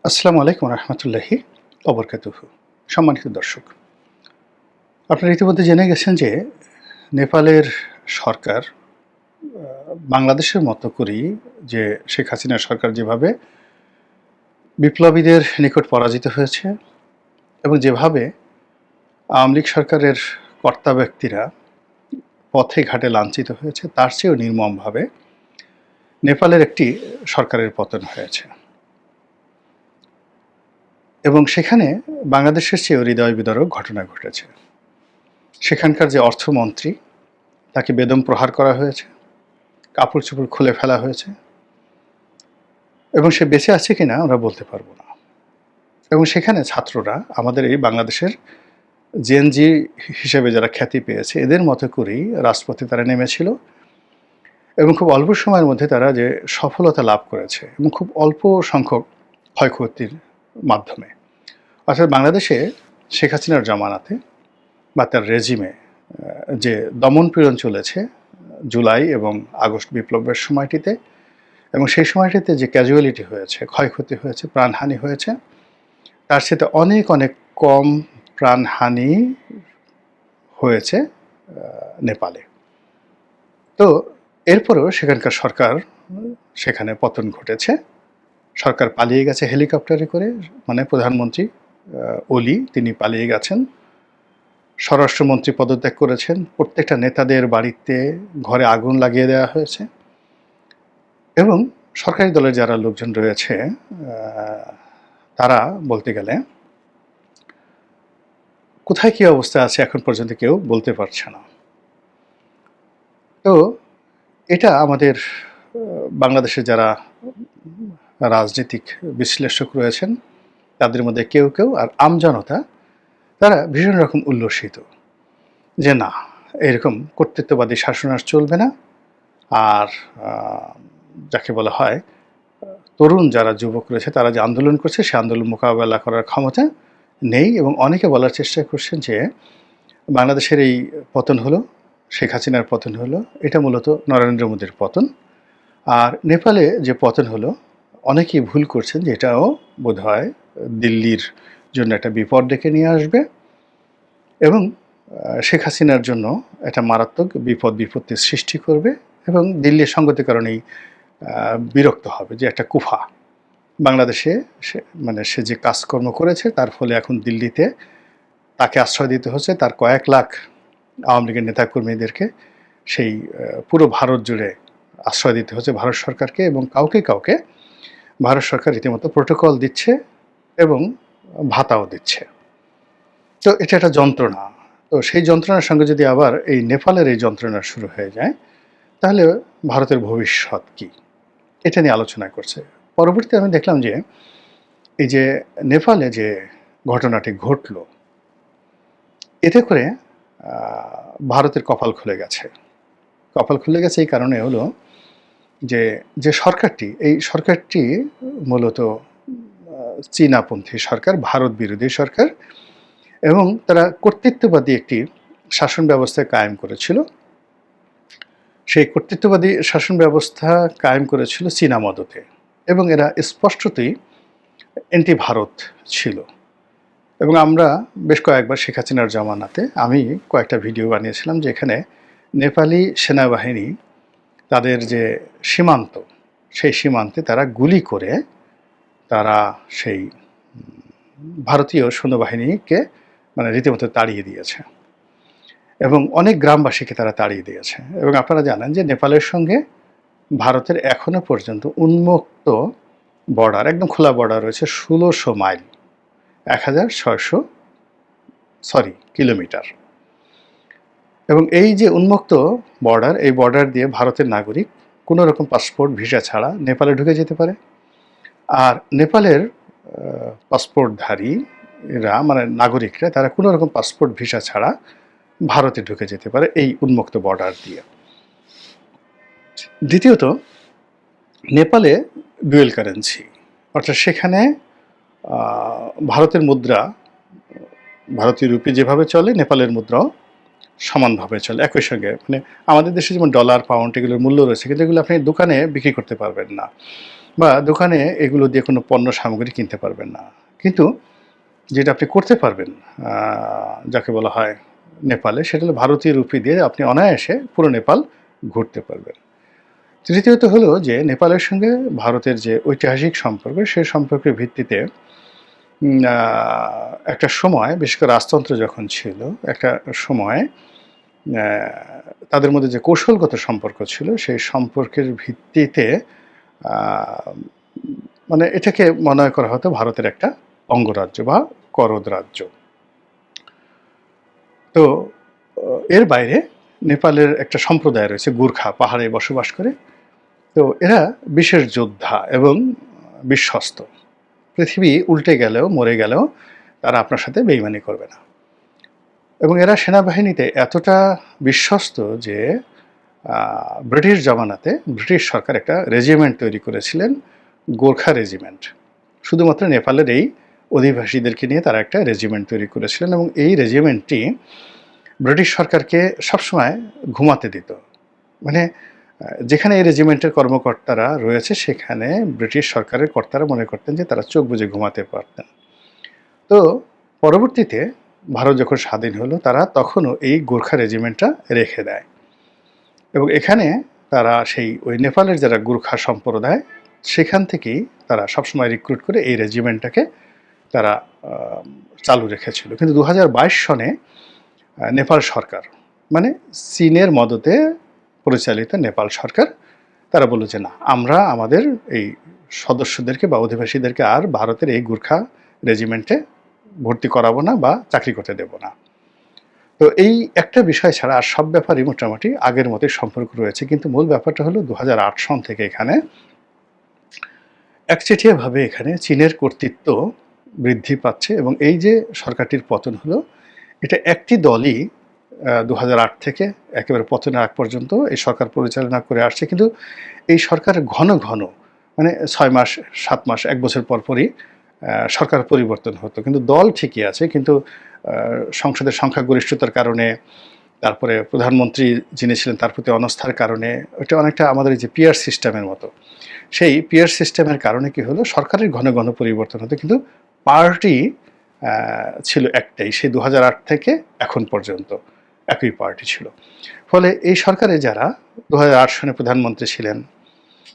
আসসালামু আলাইকুম রহমতুল্লাহি অবরকাতুহু। সম্মানিত দর্শক, আপনারা ইতিমধ্যে জেনে গেছেন যে নেপালের সরকার বাংলাদেশের মতো করেই যে শেখ হাসিনা সরকার যেভাবে বিপ্লবীদের নিকট পরাজিত হয়েছে এবং যেভাবে আওয়ামী লীগ সরকারের কর্তা ব্যক্তিরা পথে ঘাটে লাঞ্ছিত হয়েছে, তার চেয়েও নির্মমভাবে নেপালের একটি সরকারের পতন হয়েছে এবং সেখানে বাংলাদেশের চেয়েও হৃদয় বিদারক ঘটনা ঘটেছে। সেখানকার যে অর্থমন্ত্রী, তাকে বেদম প্রহার করা হয়েছে, কাপড় চোপড় খুলে ফেলা হয়েছে এবং সে বেঁচে আছে কিনা আমরা বলতে পারবো না। এবং সেখানে ছাত্ররা আমাদের এই বাংলাদেশের জেনজি হিসেবে যারা খ্যাতি পেয়েছে, এদের মতো করেই রাজপথে তারা নেমেছিল এবং খুব অল্প সময়ের মধ্যে তারা যে সফলতা লাভ করেছে এবং খুব অল্প সংখ্যক ক্ষয়ক্ষতির মাধ্যমে, অর্থাৎ বাংলাদেশে শেখ হাসিনার জামানাতে বা তার রেজিমে যে দমন পীড়ন চলেছে জুলাই এবং আগস্ট বিপ্লবের সময়টিতে, এবং সেই সময়টিতে যে ক্যাজুয়ালিটি হয়েছে, ক্ষয়ক্ষতি হয়েছে, প্রাণহানি হয়েছে, তার সাথে অনেক অনেক কম প্রাণহানি হয়েছে নেপালে। তো এরপরেও সেখানকার সরকার, সেখানে পতন ঘটেছে, সরকার পালিয়ে গেছে হেলিকপ্টারে করে, মানে প্রধানমন্ত্রী ওলি তিনি পালিয়ে গেছেন, স্বরাষ্ট্রমন্ত্রী পদত্যাগ করেছেন, প্রত্যেকটা নেতাদের বাড়িতে ঘরে আগুন লাগিয়ে দেওয়া হয়েছে এবং সরকারি দলের যারা লোকজন রয়েছে তারা বলতে গেলে কোথায় কী অবস্থা আছে এখন পর্যন্ত কেউ বলতে পারছে না। তো এটা আমাদের বাংলাদেশে যারা রাজনৈতিক বিশ্লেষক রয়েছেন তাদের মধ্যে কেউ কেউ আর আমজনতা, তারা ভীষণ রকম উল্লসিত যে না, এরকম কর্তৃত্ববাদী শাসন আর চলবে না। আর যাকে বলা হয় তরুণ যারা যুবক রয়েছে তারা যে আন্দোলন করছে, সে আন্দোলন মোকাবেলা করার ক্ষমতা নেই। এবং অনেকে বলার চেষ্টা করছেন যে বাংলাদেশের এই পতন হলো, শেখ হাসিনার পতন হলো, এটা মূলত নরেন্দ্র মোদীর পতন। আর নেপালে যে পতন হলো, অনেকেই ভুল করছেন যে এটাও বোধহয় দিল্লির জন্য একটা বিপদ ডেকে নিয়ে আসবে এবং শেখ হাসিনার জন্য একটা মারাত্মক বিপদ বিপত্তির সৃষ্টি করবে এবং দিল্লির সঙ্গতির কারণেই বিরক্ত হবে যে একটা কুফা বাংলাদেশে সে যে কাজকর্ম করেছে তার ফলে এখন দিল্লিতে তাকে আশ্রয় দিতে হচ্ছে, তার কয়েক লাখ আওয়ামী লীগের নেতাকর্মীদেরকে সেই পুরো ভারত জুড়ে আশ্রয় দিতে হচ্ছে ভারত সরকারকে, এবং কাউকে কাউকে ভারত সরকার রীতিমতো প্রোটোকল দিচ্ছে এবং ভাতাও দিচ্ছে। তো এটা একটা যন্ত্রণা। তো সেই যন্ত্রণার সঙ্গে যদি আবার এই নেপালের এই যন্ত্রণা শুরু হয়ে যায়, তাহলে ভারতের ভবিষ্যৎ কী, এটা নিয়ে আলোচনা করছে। পরবর্তীতে আমি দেখলাম যে এই যে নেপালে যে ঘটনাটি ঘটল, এতে করে ভারতের কপাল খুলে গেছে। কপাল খুলে গেছে এই কারণে হলো যে যে সরকারটি, এই সরকারটি মূলত চীনাপন্থী সরকার, ভারত বিরোধী সরকার, এবং তারা কর্তৃত্ববাদী একটি শাসন ব্যবস্থা কায়েম করেছিল। সেই কর্তৃত্ববাদী শাসন ব্যবস্থা কায়েম করেছিল চীনা মদতে, এবং এরা স্পষ্টতই অ্যান্টি ভারত ছিল। এবং আমরা বেশ কয়েকবার শেখ হাসিনার জামানাতে আমি কয়েকটা ভিডিও বানিয়েছিলাম যে এখানে নেপালি সেনাবাহিনী তাদের যে সীমান্ত, সেই সীমান্তে তারা গুলি করে তারা সেই ভারতীয় সৈন্যবাহিনীকে মানে রীতিমতো তাড়িয়ে দিয়েছে এবং অনেক গ্রামবাসীকে তারা তাড়িয়ে দিয়েছে। এবং আপনারা জানেন যে নেপালের সঙ্গে ভারতের এখনও পর্যন্ত উন্মুক্ত বর্ডার, একদম খোলা বর্ডার রয়েছে ১৬০০ মাইল, ১৬০০ কিলোমিটার। এবং এই যে উন্মুক্ত বর্ডার, এই বর্ডার দিয়ে ভারতের নাগরিক কোনো রকম পাসপোর্ট ভিসা ছাড়া নেপালে ঢুকে যেতে পারে। আর নেপালের পাসপোর্টধারীরা মানে নাগরিকরা, তারা কোনো রকম পাসপোর্ট ভিসা ছাড়া ভারতে ঢুকে যেতে পারে এই উন্মুক্ত বর্ডার দিয়ে। দ্বিতীয়ত, নেপালে ডুয়েল কারেন্সি, অর্থাৎ সেখানে ভারতের মুদ্রা, ভারতীয় রুপি যেভাবে চলে নেপালের মুদ্রাও সমানভাবে চলে একই সঙ্গে। মানে আমাদের দেশে যেমন ডলার, পাউন্ড এগুলোর মূল্য রয়েছে, কিন্তু এগুলো আপনি দোকানে বিক্রি করতে পারবেন না। বা দোকানে এগুলো দিয়ে কোনো পণ্য সামগ্রী কিনতে পারবেন না। কিন্তু যেটা আপনি করতে পারবেন যাকে বলা হয় নেপালে, সেটা হলো ভারতীয় রুপি দিয়ে আপনি অনায়াসে পুরো নেপাল ঘুরতে পারবেন। তৃতীয়ত হলো যে নেপালের সঙ্গে ভারতের যে ঐতিহাসিক সম্পর্ক, সে সম্পর্কের ভিত্তিতে একটা সময়, বিশেষ করে রাজতন্ত্র যখন ছিল, একটা সময় তাদের মধ্যে যে কৌশলগত সম্পর্ক ছিল, সেই সম্পর্কের ভিত্তিতে মানে এটাকে মনে করা হতো ভারতের একটা অঙ্গরাজ্য বা করদ রাজ্য। তো এর বাইরে নেপালের একটা সম্প্রদায় রয়েছে, গুর্খা, পাহাড়ে বসবাস করে। তো এরা বিশেষ যোদ্ধা এবং বিশ্বস্ত। পৃথিবী উল্টে গেলেও, মরে গেলেও তারা আপনার সাথে বেইমানি করবে না। এবং এরা সেনাবাহিনীতে এতটা বিশ্বস্ত যে ব্রিটিশ জমানাতে ব্রিটিশ সরকার একটা রেজিমেন্ট তৈরি করেছিলেন, গোর্খা রেজিমেন্ট। শুধুমাত্র নেপালের এই অধিবাসীদেরকে নিয়ে তারা একটা রেজিমেন্ট তৈরি করেছিলেন, এবং এই রেজিমেন্টটি ব্রিটিশ সরকারকে সবসময় ঘুমাতে দিত। মানে যেখানে এই রেজিমেন্টের কর্মকর্তারা রয়েছে, সেখানে ব্রিটিশ সরকারের কর্তারা মনে করতেন যে তারা চোখ বুজে ঘুমাতে পারতেন। তো পরবর্তীতে ভারত যখন স্বাধীন হলো, তারা তখনও এই গোর্খা রেজিমেন্টটা রেখে দেয়, এবং এখানে তারা ওই নেপালের যারা গোর্খা সম্প্রদায়, সেখান থেকেই তারা সবসময় রিক্রুট করে এই রেজিমেন্টটাকে তারা চালু রেখেছিল। কিন্তু 2022 সনে নেপাল সরকার, মানে চীনের মদতে পরিচালিত নেপাল সরকার, তারা বলল যে না, আমরা আমাদের এই সদস্যদেরকে বা অধিবাসীদেরকে আর ভারতের এই গোর্খা রেজিমেন্টে ভর্তি করাবো না বা চাকরি করতে দেব না। তো এই একটা বিষয় ছাড়া আর সব ব্যাপারই মোটামুটি আগের মতোই সম্পর্ক রয়েছে। কিন্তু মূল ব্যাপারটা হলো 2008 সন থেকে এখানে একচেটিয়াভাবে এখানে চীনের কর্তৃত্ব বৃদ্ধি পাচ্ছে, এবং এই যে সরকারটির পতন হলো, এটা একটি দলই 2008 থেকে একেবারে পতনের আগ পর্যন্ত এই সরকার পরিচালনা করে আসছে। কিন্তু এই সরকার ঘন ঘন, মানে 6 মাস, 7 মাস, 1 বছর পরপরই সরকার পরিবর্তন হতো, কিন্তু দল ঠিকই আছে। কিন্তু সংসদের সংখ্যাগরিষ্ঠতার কারণে, তারপরে প্রধানমন্ত্রী যিনি ছিলেন তার প্রতি অনাস্থার কারণে, ওটা অনেকটা আমাদের যে পিয়ার সিস্টেমের মতো, সেই পিয়ার সিস্টেমের কারণে কি হলো, সরকারের ঘন ঘন পরিবর্তন হতো, কিন্তু পার্টি ছিল একটাই, সেই 2008 থেকে এখন পর্যন্ত একই পার্টি ছিল। ফলে এই সরকারে যারা 2008 সনে প্রধানমন্ত্রী ছিলেন,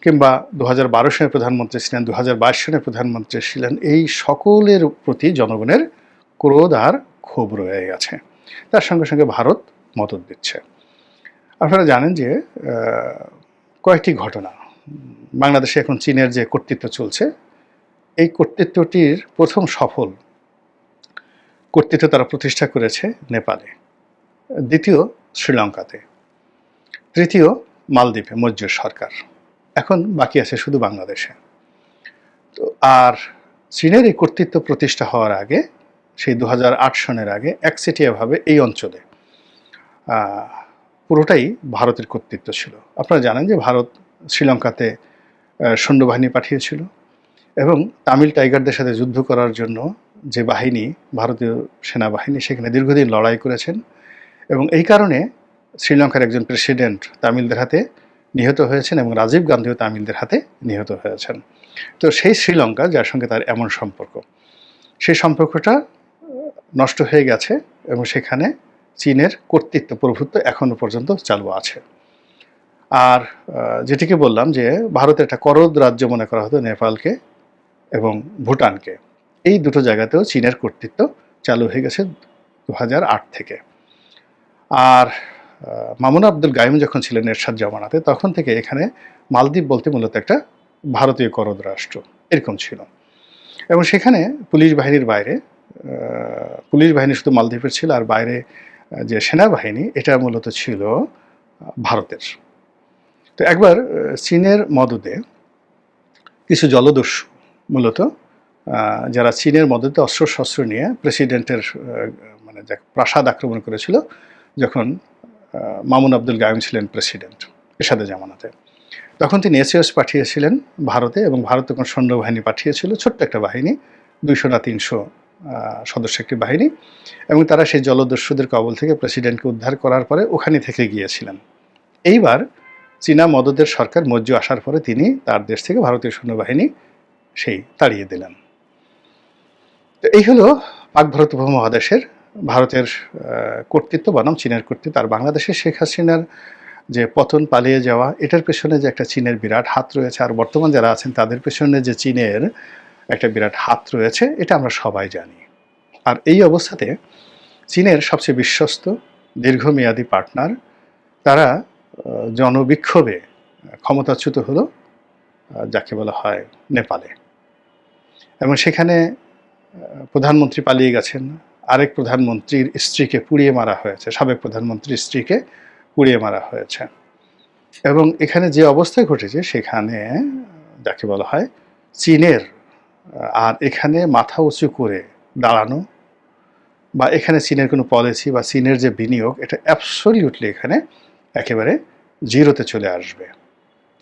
কিংবা 2012 সনে প্রধানমন্ত্রী ছিলেন, 2022 সনে প্রধানমন্ত্রী ছিলেন, এই সকলের প্রতি জনগণের ক্রোধ আর ক্ষোভ রয়ে গেছে। তার সঙ্গে সঙ্গে ভারত মদত দিচ্ছে। আপনারা জানেন যে কয়েকটি ঘটনা, বাংলাদেশে এখন চীনের যে কর্তৃত্ব চলছে, এই কর্তৃত্বটির প্রথম সফল কর্তৃত্ব তারা প্রতিষ্ঠা করেছে নেপালে, দ্বিতীয় শ্রীলঙ্কাতে, তৃতীয় মালদ্বীপে মৈত্রী সরকার, এখন বাকি আছে শুধু বাংলাদেশে। তো আর চীনের এই কর্তৃত্ব প্রতিষ্ঠা হওয়ার আগে, সেই 2008 সনের আগে, একচেটিয়াভাবে এই অঞ্চলে পুরোটাই ভারতের কর্তৃত্ব ছিল। আপনারা জানেন যে ভারত শ্রীলঙ্কাতে সৈন্যবাহিনী পাঠিয়েছিল, এবং তামিল টাইগারদের সাথে যুদ্ধ করার জন্য যে বাহিনী, ভারতীয় সেনাবাহিনী, সেখানে দীর্ঘদিন লড়াই করেছেন, এবং এই কারণে শ্রীলঙ্কার একজন প্রেসিডেন্ট তামিলদের হাতে নিহত হয়েছেন, এবং রাজীব গান্ধীও তামিলদের হাতে নিহত হয়েছেন। তো সেই শ্রীলঙ্কা, যার সঙ্গে তার এমন সম্পর্ক, সেই সম্পর্কটা নষ্ট হয়ে গেছে, এবং সেখানে চীনের কর্তৃত্ব, প্রভুত্ব এখনও পর্যন্ত চালু আছে। আর যেটিকে বললাম যে ভারতের একটা করদ রাজ্য মনে করা হতো নেপালকে এবং ভুটানকে, এই দুটো জায়গাতেও চীনের কর্তৃত্ব চালু হয়ে গেছে 2008 থেকে। আর মামুন আব্দুল গায়ুম যখন ছিলেন এরশাদ জামানাতে, তখন থেকে এখানে মালদ্বীপ বলতে মূলত একটা ভারতীয় করদ রাষ্ট্র এরকম ছিল। এবং সেখানে পুলিশ বাহিনীর বাইরে, পুলিশ বাহিনী শুধু মালদ্বীপের ছিল, আর বাইরে যে সেনাবাহিনী, এটা মূলত ছিল ভারতের। তো একবার চীনের মদদে কিছু জলদস্যু, মূলত যারা চীনের মদদে অস্ত্রশস্ত্র নিয়ে প্রেসিডেন্টের মানে প্রাসাদ আক্রমণ করেছিল, যখন মামুন আব্দুল গায়ুম ছিলেন প্রেসিডেন্ট এরশাদের জামানাতে, তখন তিনি এসএস পাঠিয়েছিলেন ভারতে, এবং ভারত তখন সৈন্যবাহিনী পাঠিয়েছিল, ছোট্ট একটা বাহিনী, 200 না 300 সদস্য একটি বাহিনী, এবং তারা সেই জলদস্যুদের কবল থেকে প্রেসিডেন্টকে উদ্ধার করার পরে ওখানে থেকে গিয়েছিলেন। এইবার চীনা মদদের সরকার মজ্জু আসার পরে তিনি তার দেশ থেকে ভারতীয় সৈন্যবাহিনী সেই তাড়িয়ে দিলেন। তো এই হলো পাক ভারত উপমহাদেশের ভারতের কর্তৃত্ব বনাম চীনের কর্তৃত্ব। আর বাংলাদেশের শেখ হাসিনার যে পতন, পালিয়ে যাওয়া, এটার পেছনে যে একটা চীনের বিরাট হাত রয়েছে, আর বর্তমান যারা আছেন তাদের পেছনে যে চীনের একটা বিরাট হাত রয়েছে, এটা আমরা সবাই জানি। আর এই অবস্থাতে চীনের সবচেয়ে বিশ্বস্ত দীর্ঘমেয়াদী পার্টনার তারা জনবিক্ষোভে ক্ষমতাচ্যুত হলো, যাকে বলা হয় নেপালে। এবং সেখানে প্রধানমন্ত্রী পালিয়ে গেছেন, আরেক প্রধানমন্ত্রীর স্ত্রীকে পুড়িয়ে মারা হয়েছে, সাবেক প্রধানমন্ত্রীর স্ত্রীকে পুড়িয়ে মারা হয়েছে। এবং এখানে যে অবস্থা ঘটেছে সেখানে যাকে বলা হয় চীনের আর এখানে মাথা উঁচু করে দাঁড়ানো বা এখানে চীনের কোনো পলিসি বা চীনের যে বিনিয়োগ, এটা অ্যাবসলিউটলি এখানে একেবারে জিরোতে চলে আসবে।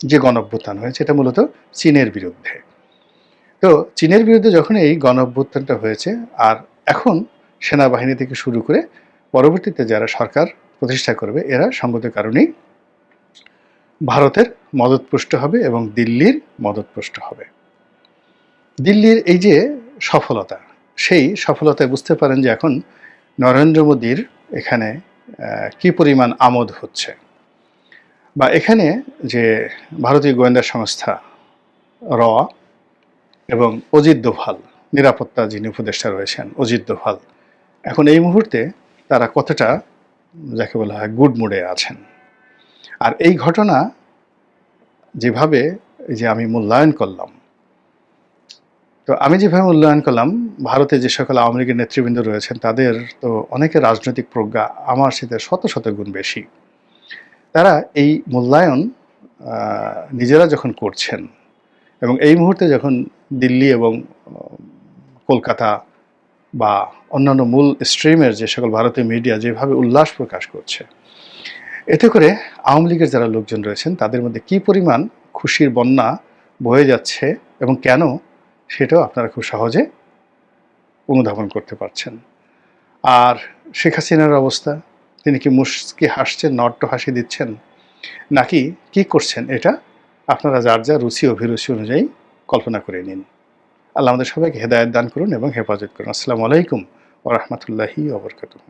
যে গণঅভ্যুত্থান হয়েছে এটা মূলত চীনের বিরুদ্ধে। তো চীনের বিরুদ্ধে যখন এই গণঅভ্যুত্থানটা হয়েছে, আর এখন সেনাবাহিনী থেকে শুরু করে পরবর্তীতে যারা সরকার প্রতিষ্ঠা করবে, এরা সঙ্গত কারণেই ভারতের মদতপুষ্ট হবে এবং দিল্লির মদতপুষ্ট হবে। দিল্লির এই যে সফলতা, সেই সফলতায় বুঝতে পারেন যে এখন নরেন্দ্র মোদীর এখানে কি পরিমাণ আমোদ হচ্ছে, বা এখানে যে ভারতীয় গোয়েন্দা সংস্থা র এবং অজিত দোভাল, নিরাপত্তা যিনি উপদেষ্টা রয়েছেন অজিত দোভাল, এখন এই মুহূর্তে তারা কতটা যাকে বলা হয় গুড মুডে আছেন। আর এই ঘটনা যেভাবে যে আমি মূল্যায়ন করলাম, তো আমি যেভাবে মূল্যায়ন করলাম, ভারতে যে সকল আওয়ামী লীগের নেতৃবৃন্দ রয়েছেন তাদের তো অনেকের রাজনৈতিক প্রজ্ঞা আমার সাথে শত শত গুণ বেশি। তারা এই মূল্যায়ন নিজেরা যখন করছেন এবং এই মুহূর্তে যখন দিল্লি এবং কলকাতা বা অন্যান্য মূল স্ট্রিমের যে সকল ভারতীয় মিডিয়া যেভাবে উল্লাস প্রকাশ করছে, এতে করে আওয়ামী লীগের যারা লোকজন রয়েছেন তাদের মধ্যে কী পরিমাণ খুশির বন্যা বয়ে যাচ্ছে এবং কেন, সেটাও আপনারা খুব সহজে অনুধাবন করতে পারছেন। আর শেখ হাসিনার অবস্থা, তিনি কি মুচকি হাসছেন, নট্য হাসি দিচ্ছেন, নাকি কি করছেন, এটা আপনারা যার যা রুচি অভিরুচি অনুযায়ী কল্পনা করে নিন। আল্লাহ আমাদের সবাইকে হেদায়েত দান করুন এবং হেফাজত করুন। আসসালামু আলাইকুম ওয়া রাহমাতুল্লাহি ওয়া বারাকাতুহু।